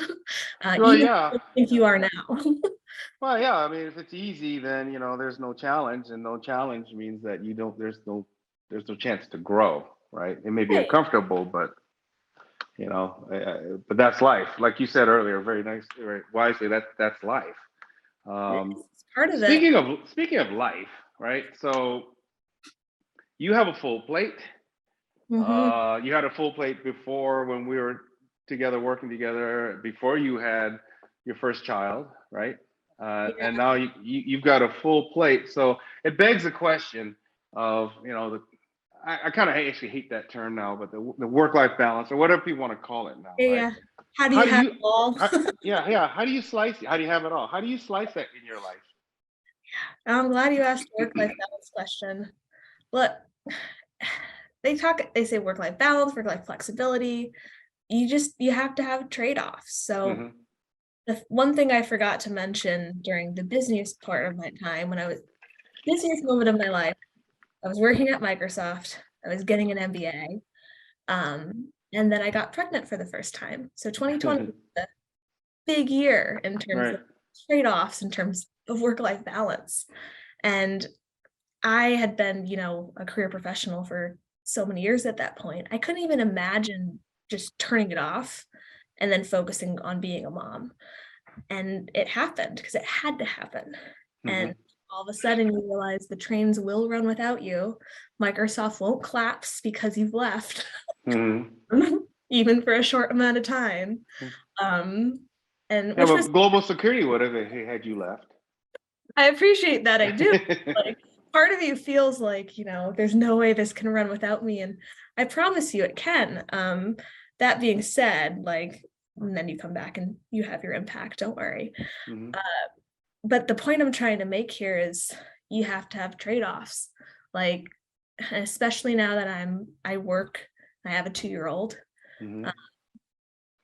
[SPEAKER 1] Well,
[SPEAKER 2] even if
[SPEAKER 1] yeah.
[SPEAKER 2] you think you are now.
[SPEAKER 1] Well, yeah. I mean, if it's easy, then there's no challenge, and no challenge means that you don't. There's no chance to grow, right? It may be
[SPEAKER 2] Right.
[SPEAKER 1] uncomfortable, but but that's life. Like you said earlier, very nice, very wisely. That's life. Um,
[SPEAKER 2] It's part of it.
[SPEAKER 1] speaking of life, right? So you have a full plate.
[SPEAKER 2] Mm-hmm.
[SPEAKER 1] You had a full plate before when we were together, working together, before you had your first child, right? And
[SPEAKER 2] Yeah.
[SPEAKER 1] now you've got a full plate. So it begs the question of, I kind of actually hate that term now, but the work-life balance, or whatever you want to call it now, right?
[SPEAKER 2] Yeah. How do
[SPEAKER 1] How
[SPEAKER 2] you
[SPEAKER 1] do
[SPEAKER 2] have it
[SPEAKER 1] you,
[SPEAKER 2] all?
[SPEAKER 1] yeah, how do you slice it? How do you have it all? How do you slice that in your life?
[SPEAKER 2] I'm glad you asked the work-life balance question. Look, they say work-life balance, work-life flexibility. You have to have trade-offs. So
[SPEAKER 1] Hmm.
[SPEAKER 2] the one thing I forgot to mention during the busiest part of my time, when I was busiest moment of my life, I was working at Microsoft. I was getting an MBA. And then I got pregnant for the first time. So 2020 was a big year in terms
[SPEAKER 1] Right.
[SPEAKER 2] of trade-offs, in terms of work-life balance. And I had been, a career professional for so many years at that point. I couldn't even imagine just turning it off and then focusing on being a mom. And it happened because it had to happen.
[SPEAKER 1] Hmm.
[SPEAKER 2] And all of a sudden you realize the trains will run without you. Microsoft won't collapse because you've left,
[SPEAKER 1] Hmm.
[SPEAKER 2] even for a short amount of time. Um, and
[SPEAKER 1] Yeah,
[SPEAKER 2] which was,
[SPEAKER 1] but global security would have had you left.
[SPEAKER 2] I appreciate that, I do. Like, part of you feels like, there's no way this can run without me. And I promise you it can. That being said, like, and then you come back and you have your impact, don't worry.
[SPEAKER 1] Mhm.
[SPEAKER 2] But the point I'm trying to make here is you have to have trade-offs. Like, especially now that I work, I have a 2-year-old,
[SPEAKER 1] Mhm.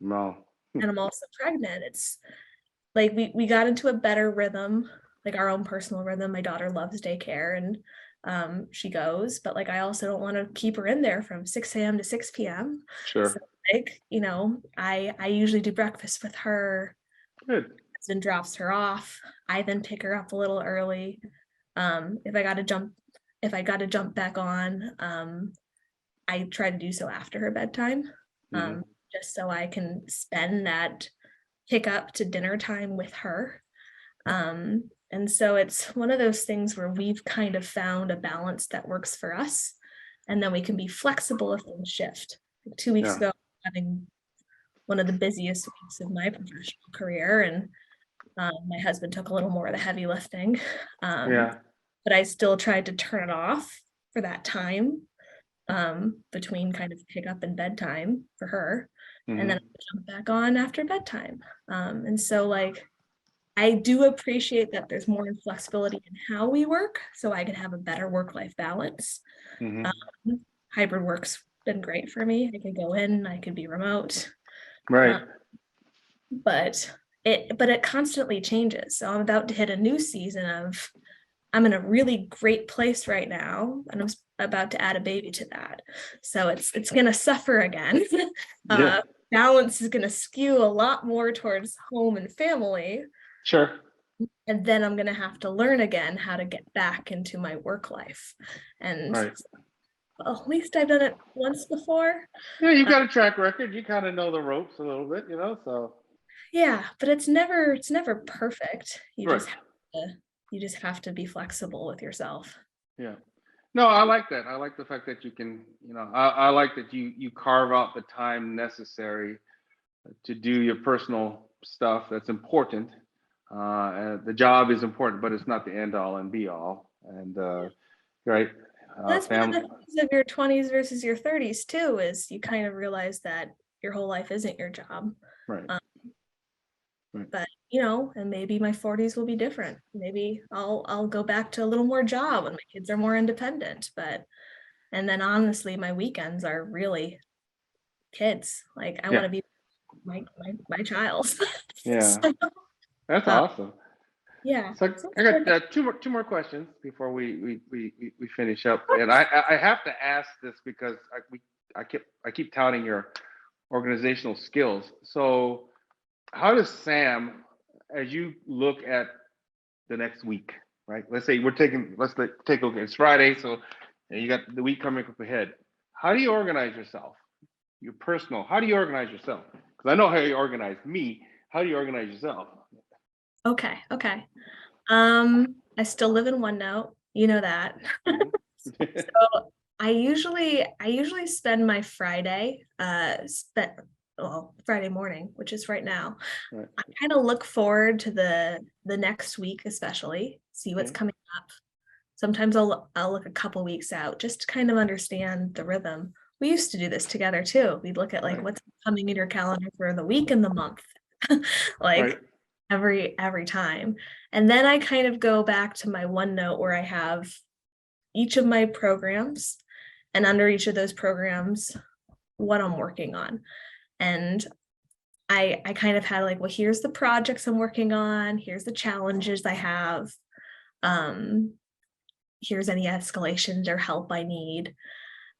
[SPEAKER 1] No.
[SPEAKER 2] and I'm also pregnant. It's like we got into a better rhythm, like our own personal rhythm. My daughter loves daycare and she goes, but like I also don't want to keep her in there from 6 a.m. to 6 p.m. So
[SPEAKER 1] Sure.
[SPEAKER 2] like, I usually do breakfast with her,
[SPEAKER 1] Good.
[SPEAKER 2] husband drops her off. I then pick her up a little early. If I got to jump back on, I try to do so after her bedtime,
[SPEAKER 1] Mhm.
[SPEAKER 2] just so I can spend that pick up to dinner time with her. And so it's one of those things where we've kind of found a balance that works for us. And then we can be flexible if things shift. Like 2 weeks
[SPEAKER 1] Yeah.
[SPEAKER 2] ago, having one of the busiest weeks of my professional career, and my husband took a little more of the heavy lifting. Um,
[SPEAKER 1] Yeah.
[SPEAKER 2] but I still tried to turn it off for that time, between kind of pick up and bedtime for her. And then
[SPEAKER 1] Mhm.
[SPEAKER 2] I jump back on after bedtime. And so like I do appreciate that there's more flexibility in how we work, so I can have a better work-life balance.
[SPEAKER 1] Mhm.
[SPEAKER 2] Um, Hybrid work's been great for me. I could go in, I could be remote,
[SPEAKER 1] Right.
[SPEAKER 2] uh, but it constantly changes. So I'm about to hit a new season of I'm in a really great place right now, and I'm about to add a baby to that. So it's gonna suffer again.
[SPEAKER 1] Yeah.
[SPEAKER 2] Balance is gonna skew a lot more towards home and family.
[SPEAKER 1] Sure.
[SPEAKER 2] And then I'm going to have to learn again how to get back into my work life. And
[SPEAKER 1] Right.
[SPEAKER 2] well, at least I've done it once before.
[SPEAKER 1] Yeah, you
[SPEAKER 2] Uh,
[SPEAKER 1] got a track record. You kind of know the ropes a little bit, so.
[SPEAKER 2] yeah, but it's never perfect.
[SPEAKER 1] Right.
[SPEAKER 2] You just have to be flexible with yourself.
[SPEAKER 1] Yeah. No, I like that. I like the fact that you can, I like that you carve out the time necessary to do your personal stuff that's important. And the job is important, but it's not the end all and be all. And right,
[SPEAKER 2] That's one of
[SPEAKER 1] family.
[SPEAKER 2] the things of your 20s versus your 30s too, is you kind of realize that your whole life isn't your job.
[SPEAKER 1] Right.
[SPEAKER 2] Um,
[SPEAKER 1] Right.
[SPEAKER 2] but and maybe my 40s will be different. Maybe I'll go back to a little more job when my kids are more independent. And then honestly, my weekends are really kids. Like I want
[SPEAKER 1] Yeah.
[SPEAKER 2] to be my child.
[SPEAKER 1] Yeah.
[SPEAKER 2] So,
[SPEAKER 1] That's
[SPEAKER 2] uh,
[SPEAKER 1] awesome.
[SPEAKER 2] yeah.
[SPEAKER 1] So
[SPEAKER 2] So
[SPEAKER 1] I
[SPEAKER 2] it's
[SPEAKER 1] got
[SPEAKER 2] working.
[SPEAKER 1] two more questions before we finish up, and I have to ask this because I keep touting your organizational skills. So how does Sam, as you look at the next week, right? Let's take a look. It's Friday, so you got the week coming up ahead. How do you organize yourself? Your personal. How do you organize yourself? Because I know how you organize me. How do you organize yourself?
[SPEAKER 2] Okay. Okay. I still live in OneNote. You know that.
[SPEAKER 1] Mhm.
[SPEAKER 2] So I usually spend my Friday morning, which is right now.
[SPEAKER 1] Right.
[SPEAKER 2] I kind of look forward to the next week, especially see what's
[SPEAKER 1] Okay.
[SPEAKER 2] coming up. Sometimes I'll look a couple weeks out just to kind of understand the rhythm. We used to do this together too. We'd look at like
[SPEAKER 1] Right.
[SPEAKER 2] what's coming in your calendar for the week and the month,
[SPEAKER 1] Right.
[SPEAKER 2] like every time. And then I kind of go back to my OneNote where I have each of my programs, and under each of those programs, what I'm working on. And I kind of had like, well, here's the projects I'm working on, here's the challenges I have. Um, Here's any escalations or help I need.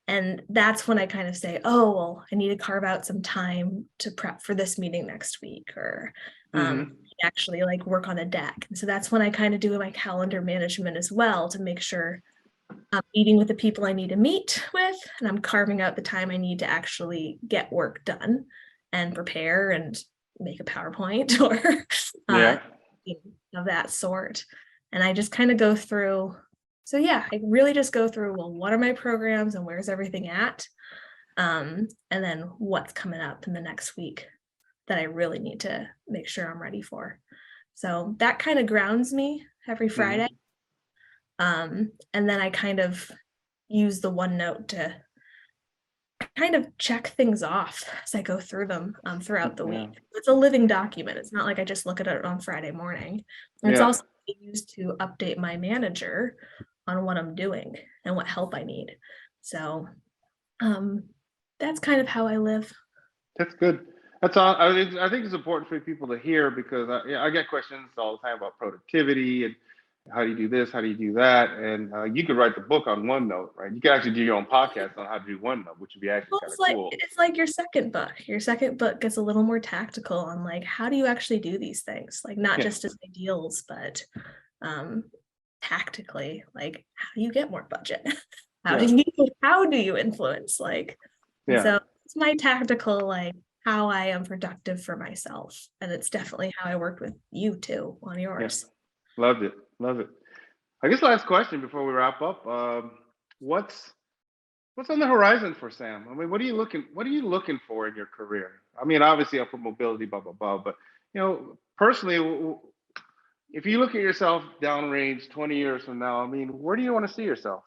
[SPEAKER 2] And that's when I kind of say, oh, well, I need to carve out some time to prep for this meeting next week, or
[SPEAKER 1] Mm-hmm.
[SPEAKER 2] actually like work on a deck. And so that's when I kind of do my calendar management as well to make sure I'm meeting with the people I need to meet with, and I'm carving out the time I need to actually get work done and prepare and make a PowerPoint or uh,
[SPEAKER 1] Yeah.
[SPEAKER 2] of that sort. And I just kind of go through. So yeah, I really just go through, well, what are my programs and where's everything at? And then what's coming up in the next week that I really need to make sure I'm ready for. So that kind of grounds me every Friday.
[SPEAKER 1] Mm-hmm.
[SPEAKER 2] And then I kind of use the OneNote to kind of check things off as I go through them throughout the
[SPEAKER 1] Yeah.
[SPEAKER 2] week. It's a living document. It's not like I just look at it on Friday morning. And it's
[SPEAKER 1] Yeah.
[SPEAKER 2] also used to update my manager on what I'm doing and what help I need. So that's kind of how I live.
[SPEAKER 1] That's good. That's all. I think it's important for people to hear because I get questions all the time about productivity and how do you do this, how do you do that, and you could write the book on OneNote, right? You could actually do your own podcast on how to do OneNote, which would be actually
[SPEAKER 2] Well,
[SPEAKER 1] kind
[SPEAKER 2] it's
[SPEAKER 1] of
[SPEAKER 2] like
[SPEAKER 1] cool.
[SPEAKER 2] it's like your second book. Your second book gets a little more tactical on like how do you actually do these things? Like not
[SPEAKER 1] Yeah,
[SPEAKER 2] just as ideals, but um tactically, like how do you get more budget? How
[SPEAKER 1] yeah,
[SPEAKER 2] do you influence? Like, and
[SPEAKER 1] yeah,
[SPEAKER 2] so it's my tactical like how I am productive for myself. And it's definitely how I worked with you too on
[SPEAKER 1] yeah.
[SPEAKER 2] yours.
[SPEAKER 1] Loved it, love it. I guess last question before we wrap up. What's what's on the horizon for Sam? I mean, what are you looking for in your career? I mean, obviously upward mobility, blah blah blah. But personally, if you look at yourself downrange 20 years from now, I mean, where do you want to see yourself?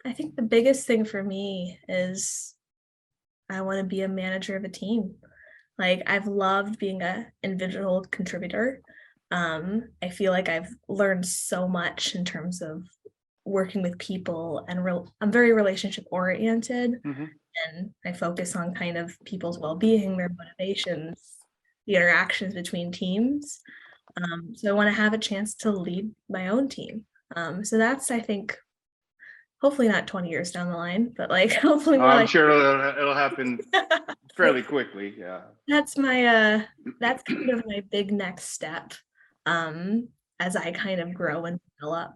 [SPEAKER 2] I think the biggest thing for me is I want to be a manager of a team. Like I've loved being a individual contributor. I feel like I've learned so much in terms of working with people and I'm very relationship oriented
[SPEAKER 1] Hmm.
[SPEAKER 2] and I focus on kind of people's well-being, their motivations, the interactions between teams. So I want to have a chance to lead my own team. So that's I think hopefully not 20 years down the line, but like hopefully more
[SPEAKER 1] I'm
[SPEAKER 2] like
[SPEAKER 1] sure it'll happen fairly quickly. Yeah.
[SPEAKER 2] that's my that's kind of my big next step um as I kind of grow and develop.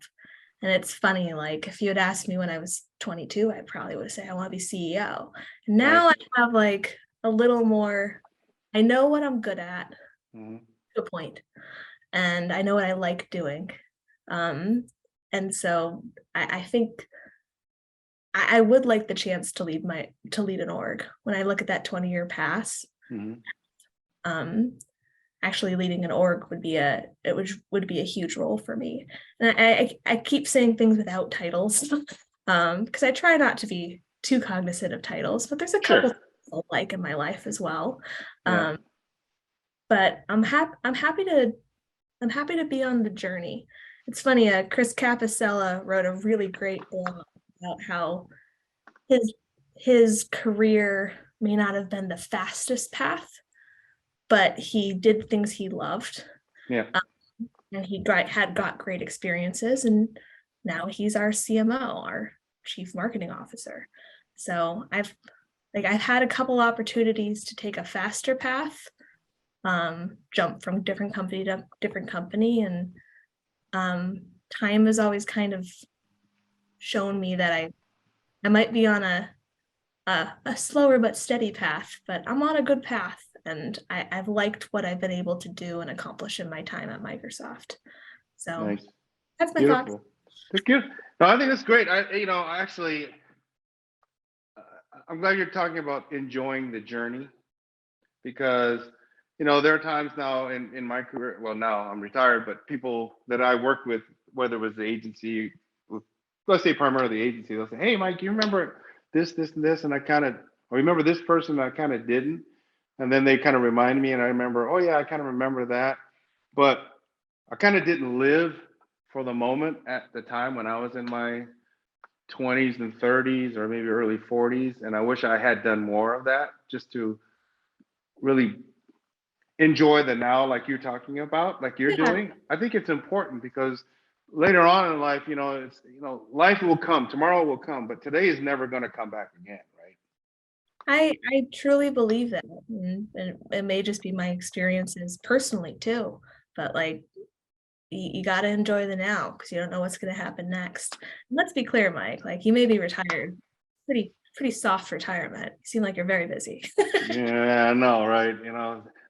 [SPEAKER 2] And it's funny, like if you had asked me when I was 22, I probably would say I want to be CEO.
[SPEAKER 1] Nice.
[SPEAKER 2] Now I have like a little more, I know what I'm good at
[SPEAKER 1] Hmm.
[SPEAKER 2] to a point, and I know what I like doing. Um, and so I think I would like the chance to lead an org. When I look at that 20-year pass,
[SPEAKER 1] Hmm.
[SPEAKER 2] um, actually leading an org would be a huge role for me. And I keep saying things without titles, because I try not to be too cognizant of titles, but there's a couple
[SPEAKER 1] Sure.
[SPEAKER 2] things I like in my life as well.
[SPEAKER 1] Yeah.
[SPEAKER 2] Um, but I'm happy to be on the journey. It's funny, Chris Capicella wrote a really great blog about how his his career may not have been the fastest path, but he did things he loved.
[SPEAKER 1] Yeah.
[SPEAKER 2] And had got great experiences, and now he's our CMO, our chief marketing officer. So I've had a couple opportunities to take a faster path, jump from different company to different company, and time has always kind of shown me that I might be on a slower but steady path, but I'm on a good path, and I've liked what I've been able to do and accomplish in my time at Microsoft. So
[SPEAKER 1] Nice.
[SPEAKER 2] that's my thoughts.
[SPEAKER 1] Beautiful. Thank you. No, I think that's great. Actually, I'm glad you're talking about enjoying the journey because, there are times now in my career, well, now I'm retired, but people that I worked with, whether it was the agency, let's say primarily the agency, they'll say, hey, Mike, you remember this, this, and this? And I remember this person, I kind of didn't. And then they kind of remind me, and I remember, oh, yeah, I kind of remember that. But I kind of didn't live for the moment at the time when I was in my 20s and 30s or maybe early 40s. And I wish I had done more of that just to really enjoy the now, like you're talking about, like you're
[SPEAKER 2] Yeah,
[SPEAKER 1] doing. I think it's important because later on in life, life will come, tomorrow will come, but today is never going to come back again, right?
[SPEAKER 2] I truly believe that, and it may just be my experiences personally too. But like, you got to enjoy the now because you don't know what's going to happen next. And let's be clear, Mike. Like, you may be retired, pretty soft retirement. You seem like you're very busy.
[SPEAKER 1] Yeah, I know, right?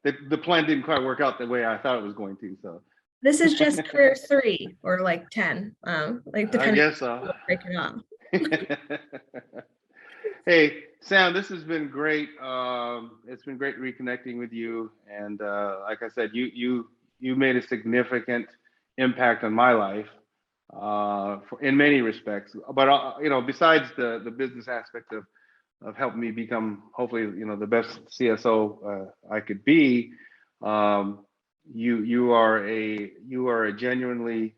[SPEAKER 1] The plan didn't quite work out the way I thought it was going to. So
[SPEAKER 2] This is just career 3 or like 10, like
[SPEAKER 1] I
[SPEAKER 2] depending
[SPEAKER 1] guess so.
[SPEAKER 2] on break it up.
[SPEAKER 1] Hey, Sam, this has been great. It's been great reconnecting with you. And like I said, you made a significant impact on my life in many respects. But besides the business aspect of helping me become hopefully the best CSO I could be, you are a genuinely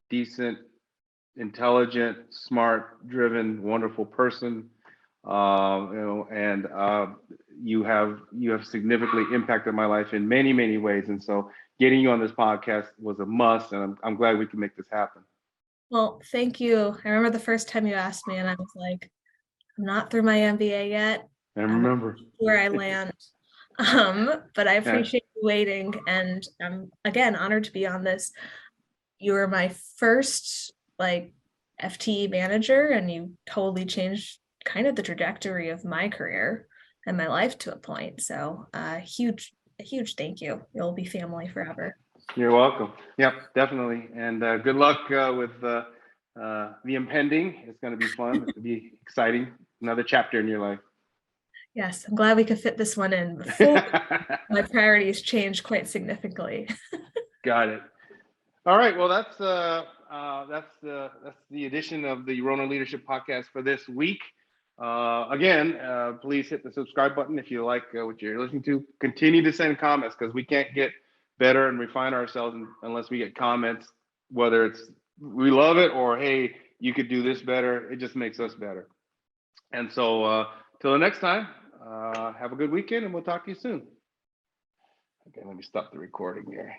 [SPEAKER 1] decent, intelligent, smart, driven, wonderful person. And you have significantly impacted my life in many ways. And so getting you on this podcast was a must, and I'm glad we can make this happen.
[SPEAKER 2] Well, thank you. I remember the first time you asked me, and I was like, I'm not through my MBA yet.
[SPEAKER 1] And
[SPEAKER 2] I want
[SPEAKER 1] remember,
[SPEAKER 2] to see where I land. But I
[SPEAKER 1] yeah,
[SPEAKER 2] appreciate you waiting, and I'm again honored to be on this. You were my first like FTE manager, and you totally changed kind of the trajectory of my career and my life to a point. So a huge thank you. You'll be family forever.
[SPEAKER 1] you're welcome. Yep, definitely. And good luck with the impending. It's going to be fun. It'll be exciting. Another chapter in your life.
[SPEAKER 2] Yes, I'm glad we could fit this one in before my priorities change quite significantly.
[SPEAKER 1] Got it. All right. Well, that's the edition of the Rona Leadership Podcast for this week. Again, please hit the subscribe button if you like what you're listening to. Continue to send comments because we can't get better and refine ourselves unless we get comments, whether it's we love it or hey, you could do this better. It just makes us better. And so till the next time, have a good weekend and we'll talk to you soon. Okay, let me stop the recording here.